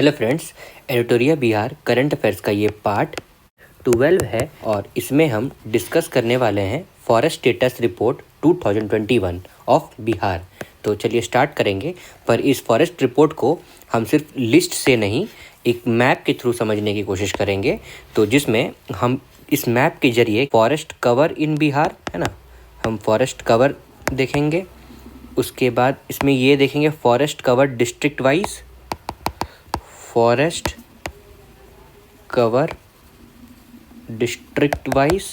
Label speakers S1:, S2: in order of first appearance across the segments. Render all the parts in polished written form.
S1: Hello friends, editorial Bihar current affairs का ये part 12 है और इसमें हम डिस्कस करने वाले हैं forest status report 2021 of Bihar. तो चलिए स्टार्ट करेंगे। पर इस फॉरेस्ट रिपोर्ट को हम सिर्फ लिस्ट से नहीं, एक मैप के थ्रू समझने की कोशिश करेंगे। तो जिसमें हम इस मैप के जरिए फॉरेस्ट कवर इन बिहार है ना, हम फॉरेस्ट कवर देखेंगे। उसके बाद इसमें ये देखेंगे forest cover district wise, forest cover district wise,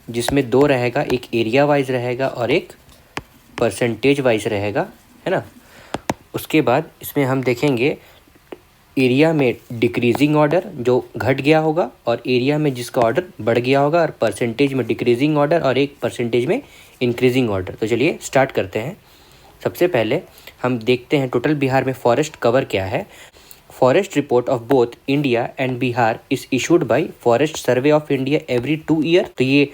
S1: जिसमें दो रहेगा, एक एरिया वाइज रहेगा और एक परसेंटेज वाइज रहेगा, है ना। उसके बाद इसमें हम देखेंगे एरिया में डिक्रीजिंग ऑर्डर जो घट गया होगा और एरिया में जिसका ऑर्डर बढ़ गया होगा, और परसेंटेज में डिक्रीजिंग ऑर्डर और एक परसेंटेज में इंक्रीजिंग ऑर्डर। तो चलिए स्टार्ट करते हैं। सबसे पहले हम देखते हैं टोटल बिहार में फॉरेस्ट कवर क्या है। Forest report of both India and Bihar is issued by forest survey of India every 2 year. तो ये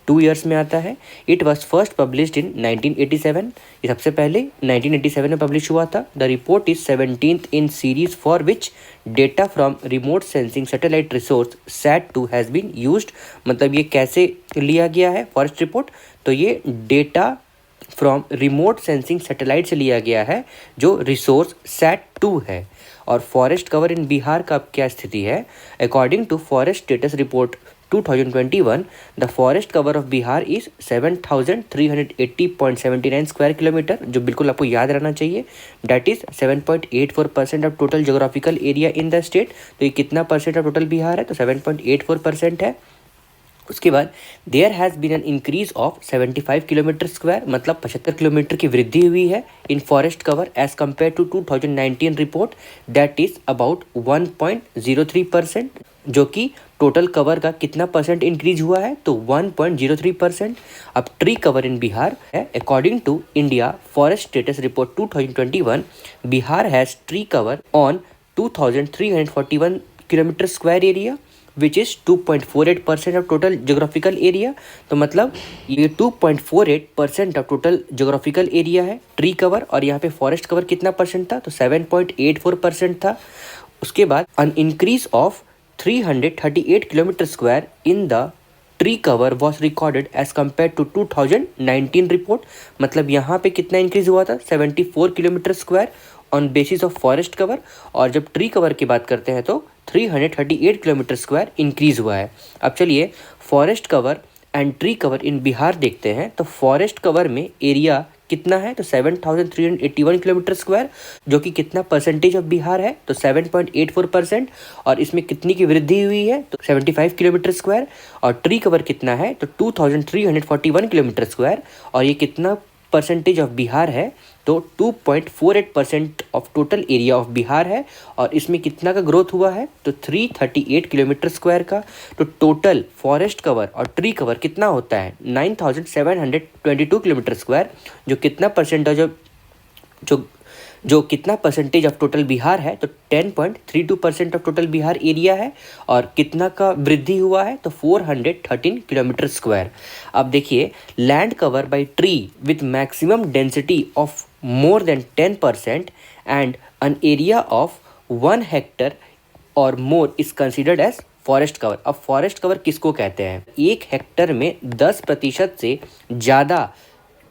S1: 2 ईयर्स में आता है। It was first published in 1987। ये सबसे पहले 1987 में पब्लिश हुआ था। The report is 17th in series for which data from remote sensing satellite resource SAT-2 has been used. मतलब ये कैसे लिया गया है फॉरेस्ट रिपोर्ट, तो ये data from remote sensing satellite से लिया गया है जो रिसोर्स SAT-2 है। और फॉरेस्ट कवर इन बिहार का क्या स्थिति है। According to forest status report 2021, the forest cover of Bihar is 7380.79 square kilometre, जो बिल्कुल आपको याद रहना चाहिए। That is 7.84% of total geographical area in the state. तो ये कितना परसेंट ऑफ टोटल बिहार है, तो 7.84% है। उसके बाद there has been an increase of 75 kilometre square, मतलब 75 किलोमीटर की वृद्धि हुई है in forest cover as compare to 2019 report, that is about 1.03%, जो कि टोटल कवर का कितना परसेंट इंक्रीज हुआ है, तो 1.03%। अब ट्री कवर इन बिहार है। According to India forest status report 2021, Bihar has tree cover on 2341 kilometre square area which is 2.48% of total geographical area. तो मतलब ये 2.48% ऑफ टोटल जोग्राफिकल एरिया है ट्री कवर, और यहाँ पे फॉरेस्ट कवर कितना परसेंट था, तो 7.84% था। उसके बाद an increase of 338 kilometre square in the tree cover was recorded as compare to 2019 report. मतलब यहाँ पे कितना इंक्रीज हुआ था, 74 kilometre square on basis of forest cover. और जब ट्री कवर की बात करते हैं तो 338 किलोमीटर स्क्वायर इंक्रीज हुआ है। अब चलिए forest cover and tree cover in Bihar देखते हैं। तो फॉरेस्ट कवर में एरिया कितना है, तो 7381 किलोमीटर स्क्वायर, जो कि कितना परसेंटेज ऑफ बिहार है, तो 7.84%। और इसमें कितनी की वृद्धि हुई है, तो 75 किलोमीटर स्क्वायर। और ट्री कवर कितना है, तो 2341 किलोमीटर स्क्वायर, और ये कितना परसेंटेज ऑफ बिहार है, तो 2.48% of total area of Bihar है। और इसमें कितना का ग्रोथ हुआ है, तो 338 किलोमीटर स्क्वायर का। तो टोटल फॉरेस्ट कवर और ट्री कवर कितना होता है, 9722 किलोमीटर स्क्वायर, जो कितना परसेंट है, जो कितना परसेंटेज ऑफ टोटल बिहार है, तो 10.32% ऑफ टोटल बिहार एरिया है। और कितना का वृद्धि हुआ है, तो 413 किलोमीटर स्क्वायर। अब देखिए land cover by tree with maximum density of more than 10% and an area of 1 hectare और more is considered as forest cover. अब फॉरेस्ट कवर किसको कहते हैं, 1 हेक्टर में 10% से ज़्यादा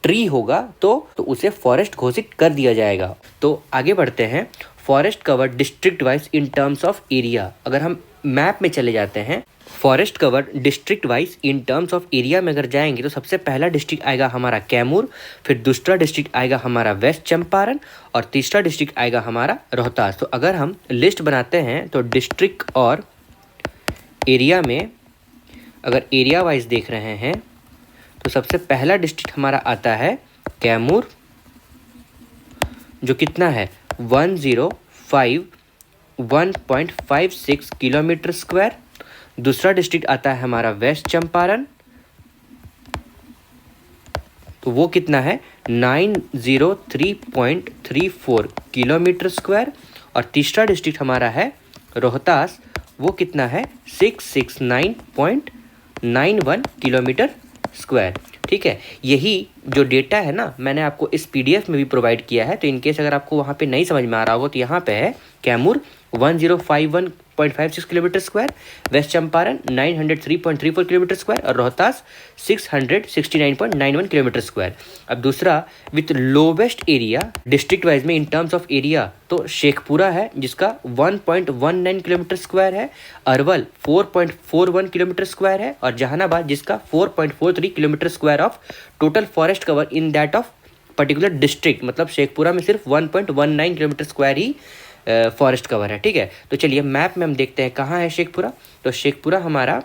S1: ट्री होगा तो उसे फॉरेस्ट घोषित कर दिया जाएगा। तो आगे बढ़ते हैं। Forest cover district wise in terms of area. अगर हम मैप में चले जाते हैं, forest cover district wise in terms of area में अगर जाएंगे तो सबसे पहला डिस्ट्रिक्ट आएगा हमारा कैमूर, फिर दूसरा डिस्ट्रिक्ट आएगा हमारा वेस्ट चंपारण, और तीसरा डिस्ट्रिक्ट आएगा हमारा रोहतास। तो अगर हम लिस्ट बनाते हैं तो डिस्ट्रिक्ट और एरिया में अगर एरिया वाइज देख रहे हैं तो सबसे पहला डिस्ट्रिक्ट हमारा आता है कैमूर, जो कितना है 1,051.56 किलोमीटर स्क्वायर। दूसरा डिस्ट्रिक्ट आता है हमारा वेस्ट चंपारण, तो वो कितना है 903.34 किलोमीटर स्क्वायर। और तीसरा डिस्ट्रिक्ट हमारा है रोहतास, वो कितना है 669.91 किलोमीटर स्क्वायर। ठीक है, यही जो डेटा है ना, मैंने आपको इस PDF में भी प्रोवाइड किया है। तो इनकेस अगर आपको वहाँ पे नहीं समझ में आ रहा होगा तो यहाँ पे है Kaimur, 1051.56 kilometre square, west Champaran 903.34 kilometre square और रोहतास 669.91 किलोमीटर स्क्वायर। अब दूसरा with lowest area district wise में इन टर्म्स ऑफ एरिया, तो शेखपुरा है जिसका 1.19 किलोमीटर स्क्वायर है, अरवल 4.41 किलोमीटर स्क्वायर है और जहानाबाद जिसका 4.43 kilometre square of total forest cover in that of particular district. मतलब शेखपुरा में सिर्फ 1.19 किलोमीटर स्क्वायर ही फॉरेस्ट कवर है। ठीक है, तो चलिए मैप में हम देखते हैं कहाँ है शेखपुरा। तो शेखपुरा हमारा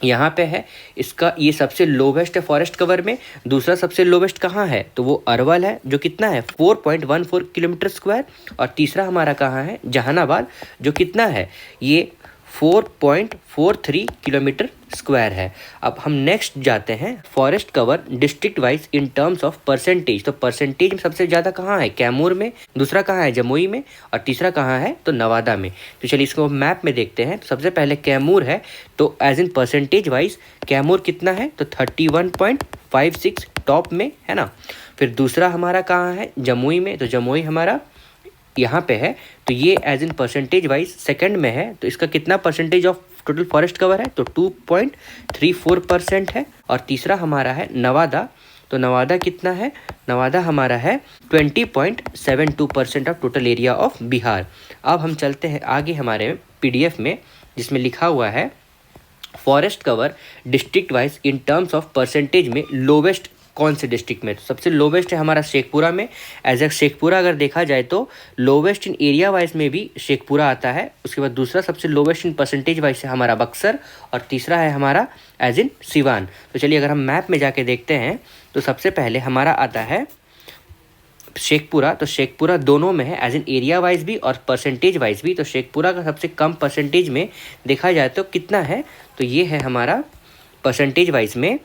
S1: यहाँ पे है, इसका ये सबसे लोवेस्ट है फॉरेस्ट कवर में। दूसरा सबसे लोवेस्ट कहाँ है, तो वो अरवल है जो कितना है 4.14 किलोमीटर स्क्वायर और तीसरा हमारा कहाँ है जहानाबाद जो कितना है ये 4.43 किलोमीटर स्क्वायर है। अब हम नेक्स्ट जाते हैं forest cover district wise in terms of percentage. तो परसेंटेज में सबसे ज़्यादा कहाँ है, कैमूर में, दूसरा कहाँ है जमुई में और तीसरा कहाँ है तो नवादा में। तो चलिए इसको मैप में देखते हैं। तो सबसे पहले कैमूर है, तो as in percentage wise Kaimur कितना है तो 31.56 टॉप में है ना। फिर दूसरा हमारा कहाँ है जमुई में, तो जमुई हमारा यहाँ पे है, तो ये as in percentage wise second में है। तो इसका कितना percentage of total forest cover है तो 2.34% है। और तीसरा हमारा है नवादा, तो नवादा कितना है, नवादा हमारा है 20.72% of total area of Bihar. अब हम चलते हैं आगे हमारे PDF में जिसमें लिखा हुआ है forest cover district wise in terms of percentage में लोवेस्ट कौन से डिस्ट्रिक्ट में। तो सबसे लोवेस्ट है हमारा शेखपुरा में। एज ए शेखपुरा अगर देखा जाए तो लोवेस्ट इन एरिया वाइज में भी शेखपुरा आता है। उसके बाद दूसरा सबसे लोवेस्ट इन परसेंटेज वाइज है हमारा बक्सर और तीसरा है हमारा एज इन सिवान। तो चलिए अगर हम मैप में जाके देखते हैं तो सबसे पहले हमारा आता है शेखपुरा। तो शेखपुरा दोनों में है एज इन एरिया वाइज भी और परसेंटेज वाइज भी। तो शेखपुरा का सबसे कम परसेंटेज में देखा जाए तो कितना है, तो ये है हमारा परसेंटेज वाइज में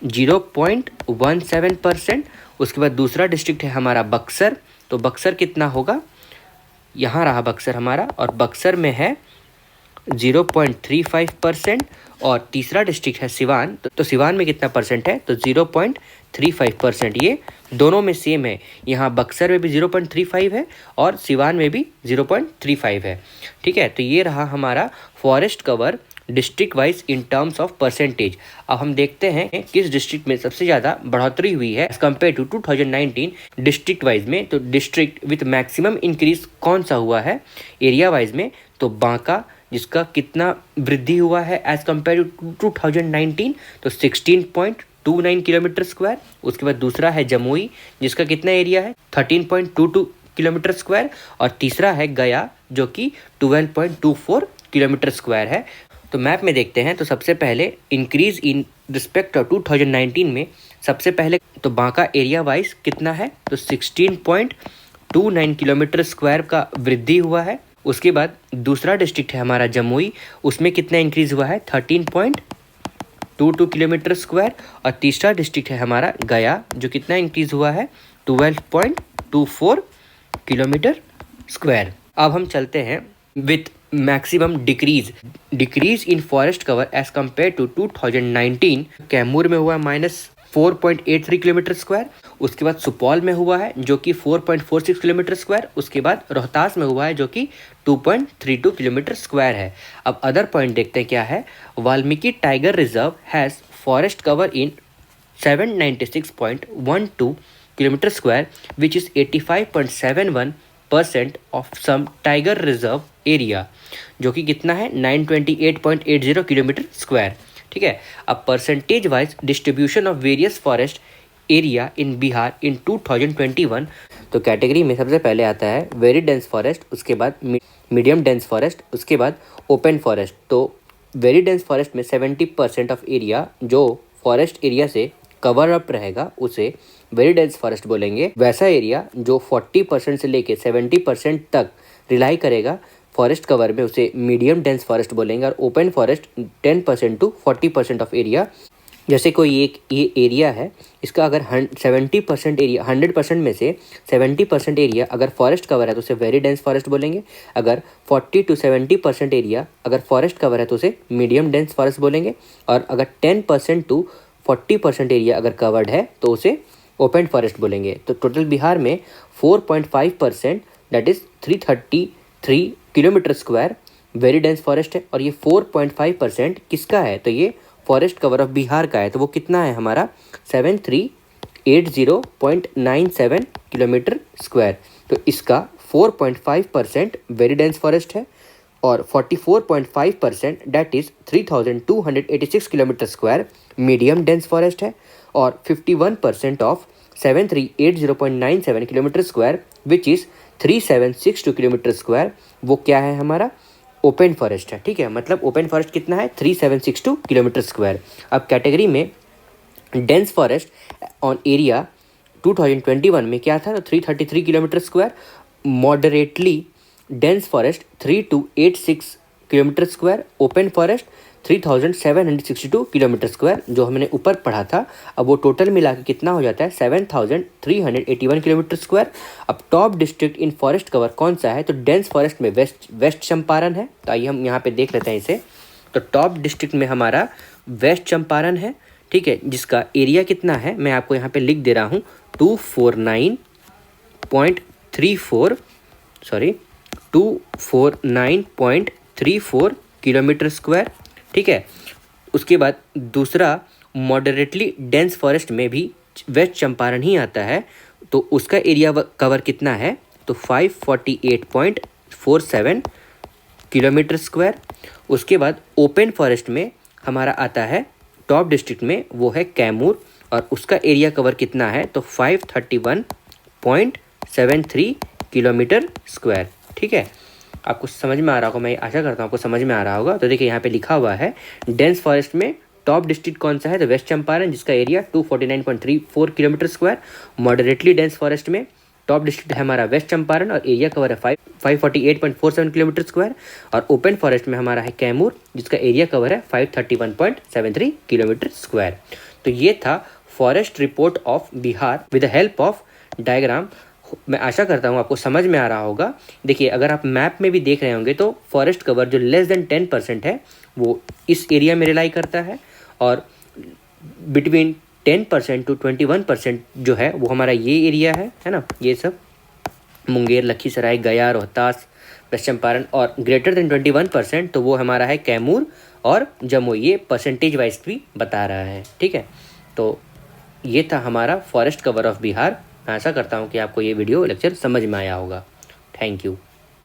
S1: 0.17%। उसके बाद दूसरा डिस्ट्रिक्ट है हमारा बक्सर, तो बक्सर कितना होगा, यहाँ रहा बक्सर हमारा और बक्सर में है 0.35%। और तीसरा डिस्ट्रिक्ट है सिवान, तो सिवान में कितना परसेंट है तो 0.35%। ये दोनों में सेम है, यहाँ बक्सर में भी 0.35 है और सिवान में भी 0.35 है। ठीक है, तो ये रहा हमारा forest cover district wise in terms of percentage. अब हम देखते हैं किस डिस्ट्रिक्ट में सबसे ज़्यादा बढ़ोतरी हुई है as compare to 2019 district wise में। तो डिस्ट्रिक्ट विथ मैक्सिमम इंक्रीज कौन सा हुआ है एरिया वाइज में, तो बांका जिसका कितना वृद्धि हुआ है एज कम्पेयर टू 2019 तो 16.29 किलोमीटर स्क्वायर। उसके बाद दूसरा है जमुई जिसका कितना एरिया है 13.22 किलोमीटर स्क्वायर और तीसरा है गया जो कि 12.24 किलोमीटर स्क्वायर है। तो मैप में देखते हैं तो सबसे पहले इंक्रीज इन रिस्पेक्ट ऑफ 2019 में सबसे पहले तो बांका एरिया वाइज कितना है तो 16.29 किलोमीटर स्क्वायर का वृद्धि हुआ है। उसके बाद दूसरा डिस्ट्रिक्ट है हमारा जमुई, उसमें कितना इंक्रीज हुआ है 13.22 किलोमीटर स्क्वायर और तीसरा डिस्ट्रिक्ट है हमारा गया जो कितना इंक्रीज हुआ है 12.24 किलोमीटर स्क्वायर। अब हम चलते हैं with maximum decrease in forest cover as compare to 2019। Kaimur में हुआ -4.83 किलोमीटर स्क्वायर। उसके बाद सुपौल में हुआ है जो कि 4.46 किलोमीटर स्क्वायर। उसके बाद रोहतास में हुआ है जो कि 2.32 किलोमीटर स्क्वायर है। अब अदर पॉइंट देखते हैं क्या है। Valmiki tiger reserve has forest cover in 796.12 kilometre square which is 85.71% of some tiger reserve area जो कि कितना है 928.80 किलोमीटर स्क्वायर। ठीक है, अब percentage wise distribution of various forest area in Bihar in 2021। तो कैटेगरी में सबसे पहले आता है वेरी डेंस फॉरेस्ट, उसके बाद मीडियम डेंस फॉरेस्ट, उसके बाद ओपन फॉरेस्ट। तो वेरी डेंस फॉरेस्ट में 70% ऑफ एरिया जो फॉरेस्ट एरिया से कवर अप रहेगा उसे वेरी डेंस फॉरेस्ट बोलेंगे। वैसा एरिया जो 40% से लेके 70% तक रिलाई करेगा फॉरेस्ट कवर में उसे मीडियम डेंस फॉरेस्ट बोलेंगे। और open forest 10% to 40% of area, जैसे कोई एक ये एरिया है इसका अगर 70% एरिया 100% में से 70% एरिया अगर फॉरेस्ट कवर है तो उसे वेरी डेंस फॉरेस्ट बोलेंगे। अगर 40 to 70% एरिया अगर फॉरेस्ट कवर है तो उसे मीडियम डेंस फॉरेस्ट बोलेंगे। और अगर 10% टू 40% एरिया अगर कवर्ड है तो उसे ओपन फॉरेस्ट बोलेंगे। तो टोटल बिहार में 4.5% that is 333 kilometre square very dense forest है, और ये 4.5% किसका है, तो ये फॉरेस्ट कवर ऑफ बिहार का है। तो वो कितना है हमारा 7380.97 किलोमीटर स्क्वायर। तो इसका 4.5% वेरी डेंस फॉरेस्ट है, और 44.5% that is 3286 kilometre square medium dense forest है, और 51% of 7380.97 kilometre square which is 3762 kilometre square वो क्या है हमारा ओपन फॉरेस्ट है। ठीक है, मतलब ओपन फॉरेस्ट कितना है 3762 किलोमीटर स्क्वायर। अब कैटेगरी में डेंस फॉरेस्ट ऑन एरिया 2021 में क्या था, तो 333 kilometre square. Moderately dense forest 3286 kilometre square. Open forest 3762 kilometre square जो हमने ऊपर पढ़ा था। अब वो टोटल मिला के कितना हो जाता है 7381 किलोमीटर स्क्वायर। अब top district in forest cover कौन सा है, तो डेंस फॉरेस्ट में वेस्ट चंपारण है। तो आइए हम यहाँ पे देख लेते हैं इसे। तो टॉप डिस्ट्रिक्ट में हमारा वेस्ट चंपारण है, ठीक है, जिसका एरिया कितना है मैं आपको यहाँ पे लिख दे रहा हूँ 249.34 किलोमीटर स्क्वायर। ठीक है, उसके बाद दूसरा मॉडरेटली डेंस फॉरेस्ट में भी वेस्ट चंपारण ही आता है, तो उसका एरिया कवर कितना है, तो 548.47 किलोमीटर स्क्वायर। उसके बाद ओपन फॉरेस्ट में हमारा आता है टॉप डिस्ट्रिक्ट में वो है कैमूर, और उसका एरिया कवर कितना है, तो 531.73 किलोमीटर स्क्वायर। ठीक है, आपको समझ में आ रहा होगा, मैं आशा करता हूँ आपको समझ में आ रहा होगा। तो देखिए यहाँ पे लिखा हुआ है डेंस फॉरेस्ट में टॉप डिस्ट्रिक्ट कौन सा है, तो वेस्ट चंपारण जिसका area 249.34 kilometre square. Moderately dense forest में टॉप डिस्ट्रिक्ट है हमारा वेस्ट चंपारण और एरिया कवर है 548.47 किलोमीटर स्क्वायर। और ओपन फॉरेस्ट में हमारा है कैमूर जिसका एरिया कवर है 531.73 किलोमीटर स्क्वायर। तो ये था forest report of Bihar with the help of diagram. मैं आशा करता हूँ आपको समझ में आ रहा होगा। देखिए अगर आप मैप में भी देख रहे होंगे तो फॉरेस्ट कवर जो लेस देन 10% है वो इस एरिया में रिलाई करता है, और बिटवीन 10% टू 21% जो है वो हमारा ये एरिया है ना, ये सब मुंगेर, लखीसराय, गया, रोहतास, वेस्ट चंपारण, और ग्रेटर देन 21% तो वो हमारा है कैमूर और जम्मू। ये परसेंटेज वाइज भी बता रहा है। ठीक है, तो ये था हमारा फॉरेस्ट कवर ऑफ बिहार। मैं आशा करता हूँ कि आपको ये वीडियो लेक्चर समझ में आया होगा। Thank you.